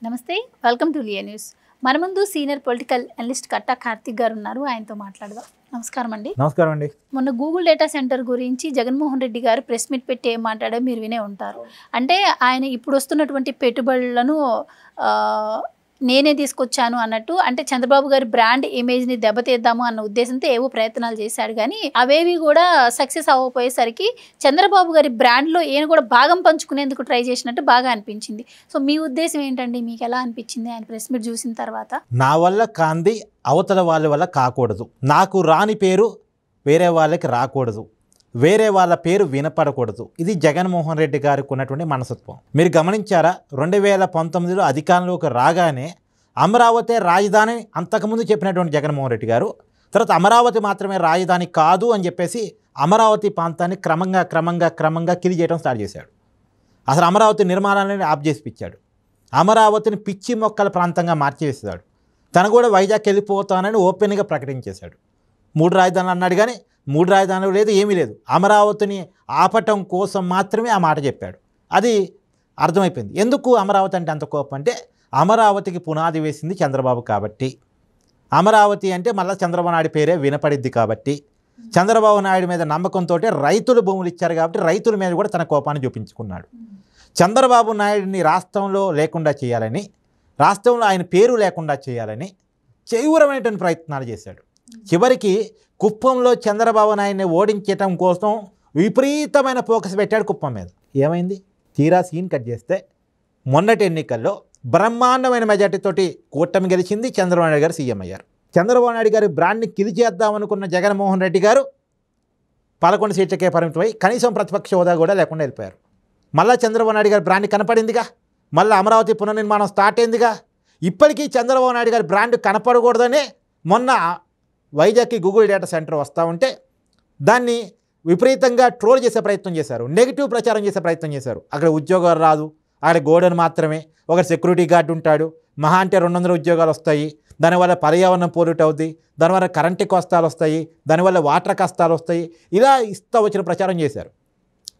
నమస్తే, welcome to Liya news. మన ముందు సీనియర్ పొలిటికల్ అనలిస్ట్ కట్టా కార్తిక్ గారు ఉన్నారు. ఆయనతో మాట్లాడదాం. నమస్కారం అండి. నమస్కారం అండి. మొన్న గూగుల్ డేటా సెంటర్ గురించి జగన్మోహన్ రెడ్డి గారు ప్రెస్ మీట్ పెట్టి ఏం మాట్లాడారో మీరు వినే ఉంటారు. అంటే ఆయన ఇప్పుడు వస్తున్నటువంటి పెట్టుబడులను నేనే తీసుకొచ్చాను అన్నట్టు, అంటే చంద్రబాబు గారి బ్రాండ్ ఇమేజ్ని దెబ్బతీద్దాము అన్న ఉద్దేశంతో ఏవో ప్రయత్నాలు చేశాడు. కానీ అవేవి కూడా సక్సెస్ అవ్వకపోయేసరికి చంద్రబాబు గారి బ్రాండ్లో ఈయన కూడా భాగం పంచుకునేందుకు ట్రై చేసినట్టు బాగా అనిపించింది. సో మీ ఉద్దేశం ఏంటండి? మీకు ఎలా అనిపించింది ఆయన ప్రెస్ మీట్ చూసిన తర్వాత? నా వల్ల కాంది అవతల వాళ్ళ వల్ల కాకూడదు, నాకు రాని పేరు వేరే వాళ్ళకి రాకూడదు, వేరే వాళ్ళ పేరు వినపడకూడదు. ఇది జగన్మోహన్ రెడ్డి గారికి ఉన్నటువంటి మనస్తత్వం. మీరు గమనించారా? 2019లో అధికారంలోకి రాగానే అమరావతి రాజధాని అంతకుముందు చెప్పినటువంటి జగన్మోహన్ రెడ్డి గారు, తర్వాత అమరావతి మాత్రమే రాజధాని కాదు అని చెప్పేసి అమరావతి ప్రాంతాన్ని క్రమంగా కిలి చేయడం స్టార్ట్ చేశాడు. అసలు అమరావతి నిర్మాణాన్ని ఆప్ చేసి పిచ్చాడు. అమరావతిని పిచ్చి మొక్కల ప్రాంతంగా మార్చివేసాడు. తను కూడా వైజాగ్ వెళ్ళిపోతానని ఓపెన్గా ప్రకటించేశాడు. 3 రాజధానులు అన్నాడు, కానీ 3 రాజధానులు లేదు, ఏమీ లేదు. అమరావతిని ఆపటం కోసం మాత్రమే ఆ మాట చెప్పాడు. అది అర్థమైపోయింది. ఎందుకు అమరావతి అంటే అంత కోపం అంటే, అమరావతికి పునాది వేసింది చంద్రబాబు కాబట్టి, అమరావతి అంటే మళ్ళీ చంద్రబాబు నాయుడు పేరే వినపడిద్ది కాబట్టి, చంద్రబాబు నాయుడు మీద నమ్మకంతో రైతులు భూములు ఇచ్చారు కాబట్టి రైతుల మీద కూడా తన కోపాన్ని చూపించుకున్నాడు. చంద్రబాబు నాయుడిని రాష్ట్రంలో లేకుండా చేయాలని, రాష్ట్రంలో ఆయన పేరు లేకుండా చేయాలని తీవ్రమైనటువంటి ప్రయత్నాలు చేశాడు. చివరికి కుప్పంలో చంద్రబాబు నాయుడిని ఓడించటం కోసం విపరీతమైన ఫోకస్ పెట్టాడు కుప్పం మీద. ఏమైంది? తీరా సీన్ కట్ చేస్తే మొన్నటి ఎన్నికల్లో బ్రహ్మాండమైన మెజార్టీతోటి కూటమి గెలిచింది. చంద్రబాబు నాయుడు గారు సీఎం అయ్యారు. చంద్రబాబు నాయుడు గారి బ్రాండ్ని కిలి చేద్దామనుకున్న జగన్మోహన్ రెడ్డి గారు 11 సీట్లకే పరిమితమై కనీసం ప్రతిపక్ష హోదా కూడా లేకుండా వెళ్ళిపోయారు. మళ్ళీ చంద్రబాబు నాయుడు గారి బ్రాండ్ కనపడిందిగా, మళ్ళీ అమరావతి పునర్నిర్మాణం స్టార్ట్ అయిందిగా. ఇప్పటికీ చంద్రబాబు నాయుడు గారి బ్రాండ్ కనపడకూడదనే మొన్న వైజాగ్కి గూగుల్ డేటా సెంటర్ వస్తూ ఉంటే దాన్ని విపరీతంగా ట్రోల్ చేసే ప్రయత్నం చేశారు, నెగిటివ్ ప్రచారం చేసే ప్రయత్నం చేశారు. అక్కడ ఉద్యోగాలు రాదు, అక్కడ గోడౌన్ మాత్రమే, ఒక సెక్యూరిటీ గార్డు ఉంటాడు, మహా అంటే 200 ఉద్యోగాలు వస్తాయి, దానివల్ల పర్యావరణం పొల్యూట్ అవుద్ది, దానివల్ల కరెంటు కష్టాలు వస్తాయి, దానివల్ల వాటర్ కష్టాలు వస్తాయి, ఇలా ఇస్తూ వచ్చిన ప్రచారం చేశారు.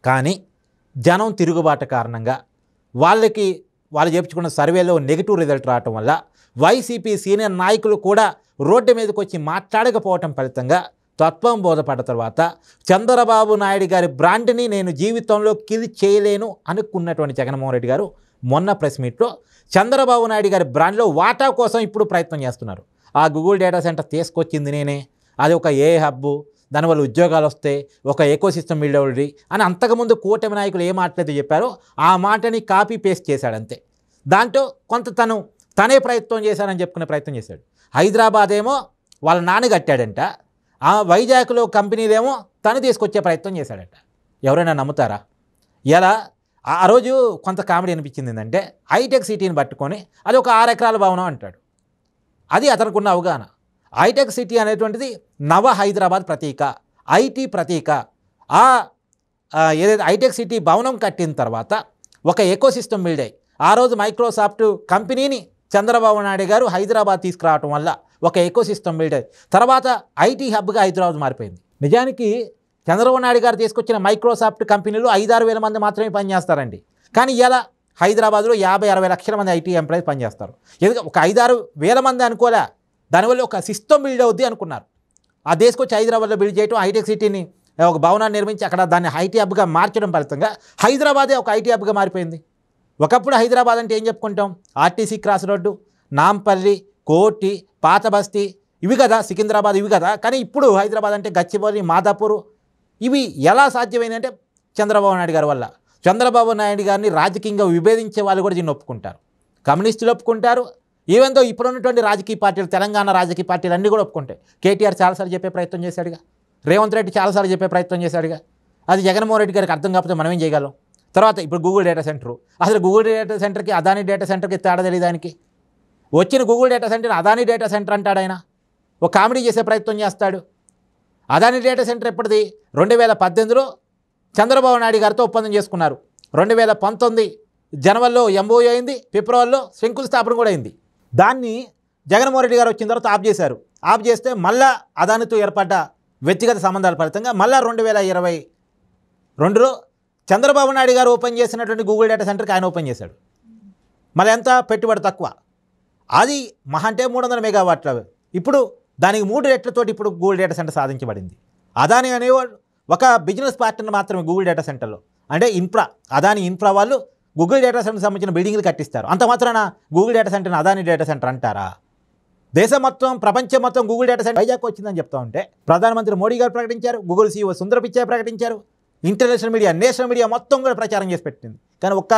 కానీ జనం తిరుగుబాటు కారణంగా వాళ్ళు చెప్పుకున్న సర్వేలో నెగిటివ్ రిజల్ట్ రావటం వల్ల వైసీపీ సీనియర్ నాయకులు కూడా రోడ్డు మీదకి వచ్చి మాట్లాడకపోవటం ఫలితంగా తత్వం బోధపడ్డ తర్వాత చంద్రబాబు నాయుడు గారి బ్రాండ్ని నేను జీవితంలో కిల్ చేయలేను అనుకున్నటువంటి జగన్మోహన్ రెడ్డి గారు మొన్న ప్రెస్ మీట్లో చంద్రబాబు నాయుడు గారి బ్రాండ్లో వాటా కోసం ఇప్పుడు ప్రయత్నం చేస్తున్నారు. ఆ గూగుల్ డేటా సెంటర్ తీసుకొచ్చింది నేనే, అది ఒక ఏ హబ్బు, దానివల్ల ఉద్యోగాలు వస్తే ఒక ఎకోసిస్టమ్ బిల్డ్ అవుతుంది అని అంతకుముందు కూటమి నాయకులు ఏ మాటలైతే చెప్పారో ఆ మాటని కాపీ పేస్ట్ చేశాడు అంతే. దాంట్లో కొంత తనే ప్రయత్నం చేశాడని చెప్పుకునే ప్రయత్నం చేశాడు. హైదరాబాద్ ఏమో వాళ్ళ నాన్న కట్టాడంట, ఆ వైజాగ్లో కంపెనీలేమో తను తీసుకొచ్చే ప్రయత్నం చేశాడంట. ఎవరైనా నమ్ముతారా? ఎలా ఆ రోజు కొంత కామెడీ అనిపించింది ఏంటంటే, హైటెక్ సిటీని పట్టుకొని అది ఒక 6 ఎకరాల భవనం అంటాడు. అది అతనుకున్న అవగాహన. హైటెక్ సిటీ అనేటువంటిది నవ హైదరాబాద్ ప్రతీక, ఐటీ ప్రతీక. ఏదైతే హైటెక్ సిటీ భవనం కట్టిన తర్వాత ఒక ఎకోసిస్టమ్ బిల్డ్ అయ్యి, ఆ రోజు మైక్రోసాఫ్ట్ కంపెనీని చంద్రబాబు నాయుడు గారు హైదరాబాద్ తీసుకురావటం వల్ల ఒక ఎకోసిస్టమ్ బిల్డ్ అయ్యి తర్వాత ఐటీ హబ్గా హైదరాబాద్ మారిపోయింది. నిజానికి చంద్రబాబు నాయుడు గారు తీసుకొచ్చిన మైక్రోసాఫ్ట్ కంపెనీలు 5-6 వేల మంది మాత్రమే పనిచేస్తారండి. కానీ ఇలా హైదరాబాద్లో 50-60 లక్షల మంది ఐటీ ఎంప్లాయీస్ పనిచేస్తారు. ఎందుకంటే ఒక 5-6 వేల మంది అనుకోలే, దానివల్ల ఒక సిస్టమ్ బిల్డ్ అవుద్ది అనుకున్నారు. ఆ తీసుకొచ్చి హైదరాబాద్లో బిల్డ్ చేయడం, హైటెక్ సిటీని ఒక భవనాన్ని నిర్మించి అక్కడ దాన్ని ఐటీ హబ్గా మార్చడం ఫలితంగా హైదరాబాదే ఒక ఐటీ హబ్గా మారిపోయింది. ఒకప్పుడు హైదరాబాద్ అంటే ఏం చెప్పుకుంటాం? ఆర్టీసీ క్రాస్ రోడ్డు, నాంపల్లి, కోటి, పాత బస్తీ, ఇవి కదా, సికింద్రాబాద్ ఇవి కదా. కానీ ఇప్పుడు హైదరాబాద్ అంటే గచ్చిబౌలి, మాదాపూర్. ఇవి ఎలా సాధ్యమైందంటే చంద్రబాబు నాయుడు గారి వల్ల. చంద్రబాబు నాయుడు గారిని రాజకీయంగా విభేదించే వాళ్ళు కూడా దీన్ని ఒప్పుకుంటారు. కమ్యూనిస్టులు ఒప్పుకుంటారు, ఈవెందో ఇప్పుడున్నటువంటి రాజకీయ పార్టీలు, తెలంగాణ రాజకీయ పార్టీలు అన్నీ కూడా ఒప్పుకుంటాయి. కేటీఆర్ చాలాసార్లు చెప్పే ప్రయత్నం చేశాడుగా, రేవంత్ రెడ్డి చాలాసార్లు చెప్పే ప్రయత్నం చేశాడుగా. అది జగన్మోహన్ రెడ్డి గారికి అర్థం కాకపోతే మనం ఏం చేయగలం? తర్వాత ఇప్పుడు గూగుల్ డేటా సెంటర్, అసలు గూగుల్ డేటా సెంటర్కి అదానీ డేటా సెంటర్కి తేడా తెలియదు ఆయనకి. వచ్చిన Google data centre Adani data centre అంటాడు ఆయన, ఒక కామెడీ చేసే ప్రయత్నం చేస్తాడు. అదానీ డేటా సెంటర్ ఎప్పటిది? 2018లో చంద్రబాబు నాయుడు గారితో ఒప్పందం చేసుకున్నారు. 2019 జనవరిలో ఎంఓయూ అయింది, ఫిబ్రవరిలో శంకుస్థాపన కూడా అయింది. దాన్ని జగన్మోహన్ రెడ్డి గారు వచ్చిన తర్వాత ఆఫ్ చేశారు. ఆఫ్ చేస్తే మళ్ళా అదానితో ఏర్పడ్డ వ్యక్తిగత సంబంధాల ఫలితంగా మళ్ళీ 2022లో చంద్రబాబు నాయుడు గారు ఓపెన్ చేసినటువంటి గూగుల్ డేటా సెంటర్కి ఆయన ఓపెన్ చేశాడు. మళ్ళీ ఎంత పెట్టుబడి తక్కువ, అది మహా అంటే 300 మెగావాట్ల. ఇప్పుడు దానికి 3 రెట్లతోటి ఇప్పుడు గూగుల్ డేటా సెంటర్ సాధించబడింది. అదాని అనేవాడు ఒక బిజినెస్ పార్ట్నర్ మాత్రమే గూగుల్ డేటా సెంటర్లో. అంటే అదాని ఇన్ఫ్రా వాళ్ళు గూగుల్ డేటా సెంటర్ సంబంధించిన బిల్డింగ్లు కట్టిస్తారు. అంత మాత్రాన గూగుల్ డేటా సెంటర్ని అదాని డేటా సెంటర్ అంటారా? దేశం మొత్తం, ప్రపంచం మొత్తం గూగుల్ డేటా సెంటర్ వైజాగ్ వచ్చిందని చెప్తా ఉంటే ప్రధానమంత్రి మోడీ గారు ప్రకటించారు, గూగుల్ CEO సుందర్ పిచాయ్ ప్రకటించారు, ఇంటర్నేషనల్ మీడియా, నేషనల్ మీడియా మొత్తం కూడా ప్రచారం చేసి పెట్టింది. కానీ ఒక్క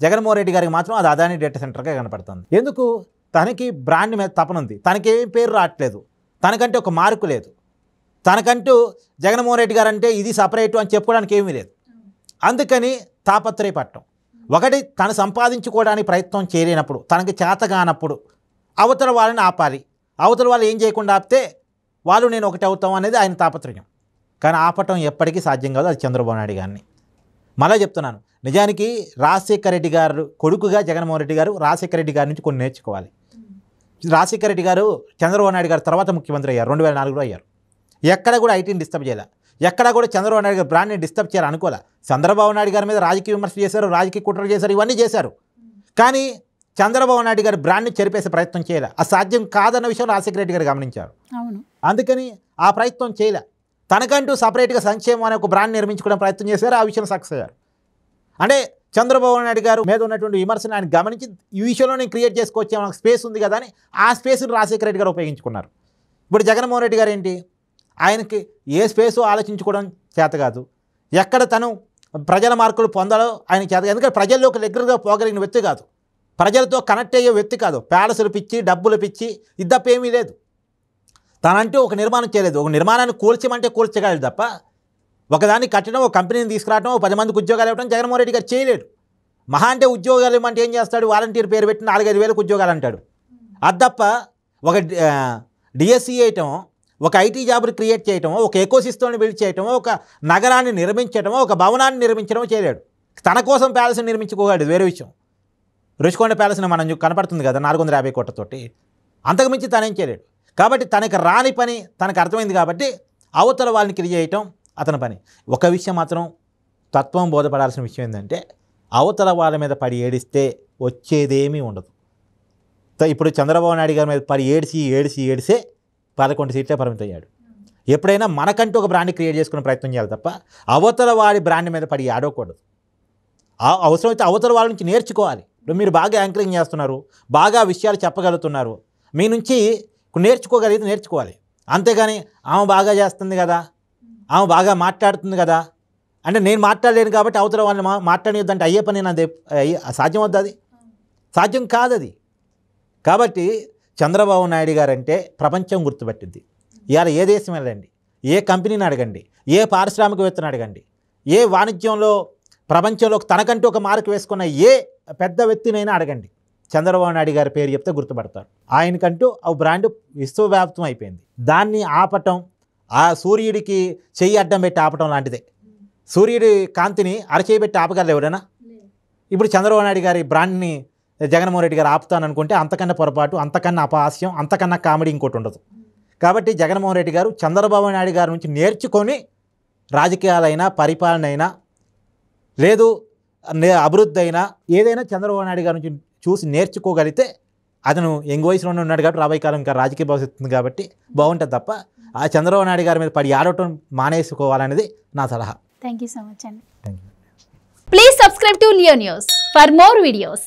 జగన్మోహన్ రెడ్డి గారికి మాత్రం అది అదాని డేటా సెంటర్గా కనపడుతుంది. ఎందుకు? తనకి బ్రాండ్ మీద తపన ఉంది, తనకేం పేరు రావట్లేదు, తనకంటే ఒక మార్కు లేదు, తనకంటూ జగన్మోహన్ రెడ్డి గారు అంటే ఇది సపరేటు అని చెప్పుకోవడానికి ఏమీ లేదు. అందుకని తాపత్రయపడటం. ఒకటి, తను సంపాదించుకోవడానికి ప్రయత్నం చేయలేనప్పుడు, తనకి చేతగానప్పుడు అవతల వాళ్ళని ఆపాలి. అవతల వాళ్ళు ఏం చేయకుండా ఆపితే వాళ్ళు నేను ఒకటి అవుతాం అనేది ఆయన తాపత్రయం. కానీ ఆపటం ఎప్పటికీ సాధ్యం కాదు. అది చంద్రబాబు నాయుడు గారిని. మళ్ళీ చెప్తున్నాను, నిజానికి రాజశేఖర రెడ్డి గారు కొడుకుగా జగన్మోహన్ రెడ్డి గారు రాజశేఖర రెడ్డి గారి నుంచి కొన్ని నేర్చుకోవాలి. రాజశేఖర రెడ్డి గారు చంద్రబాబు నాయుడు గారు తర్వాత ముఖ్యమంత్రి అయ్యారు, 2004లో అయ్యారు. ఎక్కడ కూడా ఐటీని డిస్టర్బ్ చేయాలి, ఎక్కడ కూడా చంద్రబాబు నాయుడు గారు బ్రాండ్ని డిస్టర్బ్ చేయాలి అనుకోలే. చంద్రబాబు నాయుడు గారి మీద రాజకీయ విమర్శ చేశారు, రాజకీయ కుట్రలు చేశారు, ఇవన్నీ చేశారు. కానీ చంద్రబాబు నాయుడు గారి బ్రాండ్ని చెరిపేసే ప్రయత్నం చేయలే. అసాధ్యం కాదన్న విషయం రాజశేఖర రెడ్డి గారు గమనించారు. అందుకని ఆ ప్రయత్నం చేయలే. తనకంటూ సపరేట్గా సంక్షేమం అనే ఒక బ్రాండ్ నిర్మించుకోవడం ప్రయత్నం చేశారు, ఆ విషయం సక్సెస్ అయ్యారు. అంటే చంద్రబాబు నాయుడు గారు మీద ఉన్నటువంటి విమర్శను ఆయన గమనించి ఈ విషయంలో నేను క్రియేట్ చేసుకోవచ్చే మనకు స్పేస్ ఉంది కదా అని ఆ స్పేస్ని రాజశేఖర రెడ్డి గారు ఉపయోగించుకున్నారు. ఇప్పుడు జగన్మోహన్ రెడ్డి గారు ఏంటి, ఆయనకి ఏ స్పేసు ఆలోచించుకోవడం చేత కాదు, ఎక్కడ తను ప్రజల మార్కులు పొందాలో ఆయన చేత కాదు. ఎందుకంటే ప్రజల్లోకి రెగ్యులర్గా పోగలిగిన వ్యక్తి కాదు, ప్రజలతో కనెక్ట్ అయ్యే వ్యక్తి కాదు. ప్యాలెస్లు పిచ్చి, డబ్బులు పిచ్చి, ఇద్దప్పేమీ లేదు. తనంటూ ఒక నిర్మాణం చేయలేదు. ఒక నిర్మాణాన్ని కూల్చమంటే కూల్చగలదు తప్ప ఒకదాన్ని కట్టడం, ఒక కంపెనీని తీసుకురావడం, 10 మందికి ఉద్యోగాలు ఇవ్వడం జగన్మోహన్ రెడ్డి గారు చేయలేడు. మహా అంటే ఉద్యోగాలు ఇవ్వమంటే ఏం చేస్తాడు, వాలంటీర్ పేరు పెట్టి 4-5 వేలకు ఉద్యోగాలు అంటాడు. అది తప్ప ఒక డిఎస్సీ వేయటం, ఒక ఐటీ జాబులు క్రియేట్ చేయటం, ఒక ఎకోసిస్టమ్ని బిల్డ్ చేయటం, ఒక నగరాన్ని నిర్మించడం, ఒక భవనాన్ని నిర్మించడం చేయలేడు. తన కోసం ప్యాలెస్ని నిర్మించుకోగలడు, వేరే విషయం. రుషికొండ ప్యాలెస్ని మనం కనపడుతుంది కదా 450 కోట్లతోటి, అంతకుమించి తనేం చేయలేడు. కాబట్టి తనకి రాని పని తనకు అర్థమైంది కాబట్టి అవతల వాళ్ళని క్రియేట్ చేయటం అతని పని. ఒక విషయం మాత్రం తత్వం బోధపడాల్సిన విషయం ఏంటంటే, అవతల వాళ్ళ మీద పడి ఏడిస్తే వచ్చేదేమీ ఉండదు. ఇప్పుడు చంద్రబాబు నాయుడు గారి మీద పడి ఏడిసే 11 సీట్లే పరిమితం అయ్యాడు. ఎప్పుడైనా మనకంటూ ఒక బ్రాండ్ క్రియేట్ చేసుకునే ప్రయత్నం చేయాలి తప్ప అవతల వాడి బ్రాండ్ మీద పడి ఆడకూడదు. అవసరమైతే అవతల వాళ్ళ నుంచి నేర్చుకోవాలి. ఇప్పుడు మీరు బాగా యాంకరింగ్ చేస్తున్నారు, బాగా విషయాలు చెప్పగలుగుతున్నారు, మీ నుంచి నేర్చుకోగలిగితే నేర్చుకోవాలి. అంతేగాని ఆమె బాగా చేస్తుంది కదా, ఆమె బాగా మాట్లాడుతుంది కదా అంటే నేను మాట్లాడలేను కాబట్టి అవతల వాళ్ళని మాట్లాడేదంటే అయ్యే పని నాది సాధ్యం అవుతుంది? అది సాధ్యం కాదు అది. కాబట్టి చంద్రబాబు నాయుడు గారు అంటే ప్రపంచం గుర్తుపెట్టింది. ఇవాళ ఏ దేశం వెళ్ళండి, ఏ కంపెనీని అడగండి, ఏ పారిశ్రామికవేత్తను అడగండి, ఏ వాణిజ్యంలో ప్రపంచంలో తనకంటూ ఒక మార్కు వేసుకున్న ఏ పెద్ద వ్యక్తినైనా అడగండి, చంద్రబాబు నాయుడు గారి పేరు చెప్తే గుర్తుపడతారు. ఆయనకంటూ ఆ బ్రాండ్ విశ్వవ్యాప్తం అయిపోయింది. దాన్ని ఆపటం, ఆ సూర్యుడికి చెయ్యి అడ్డం పెట్టి ఆపటం లాంటిదే. సూర్యుడి కాంతిని అరచేయబెట్టి ఆపగలరు ఎవరైనా? ఇప్పుడు చంద్రబాబు నాయుడు గారి బ్రాండ్ని జగన్మోహన్ రెడ్డి గారు ఆపుతాననుకుంటే అంతకన్నా పొరపాటు, అంతకన్నా అపహాస్యం, అంతకన్నా కామెడీ ఇంకోటి ఉండదు. కాబట్టి జగన్మోహన్ రెడ్డి గారు చంద్రబాబు నాయుడు గారి నుంచి నేర్చుకొని రాజకీయాలైనా, పరిపాలన అయినా, లేదు అభివృద్ధి అయినా ఏదైనా చంద్రబాబు నాయుడు గారి నుంచి చూసి నేర్చుకోగలిగితే, అతను యంగ్ వయసులోనే ఉన్నాడు కాబట్టి రాబోయే కాలం ఇంకా రాజకీయ భవిష్యత్తు ఉంది కాబట్టి బాగుంటుంది తప్ప ఆ చంద్రబాబు నాయుడు గారి మీద పడి ఆడటం మానేసుకోవాలనేది నా సలహా. థ్యాంక్ యూ సో మచ్ అండి. Thank you. Please subscribe to Leo news for more videos.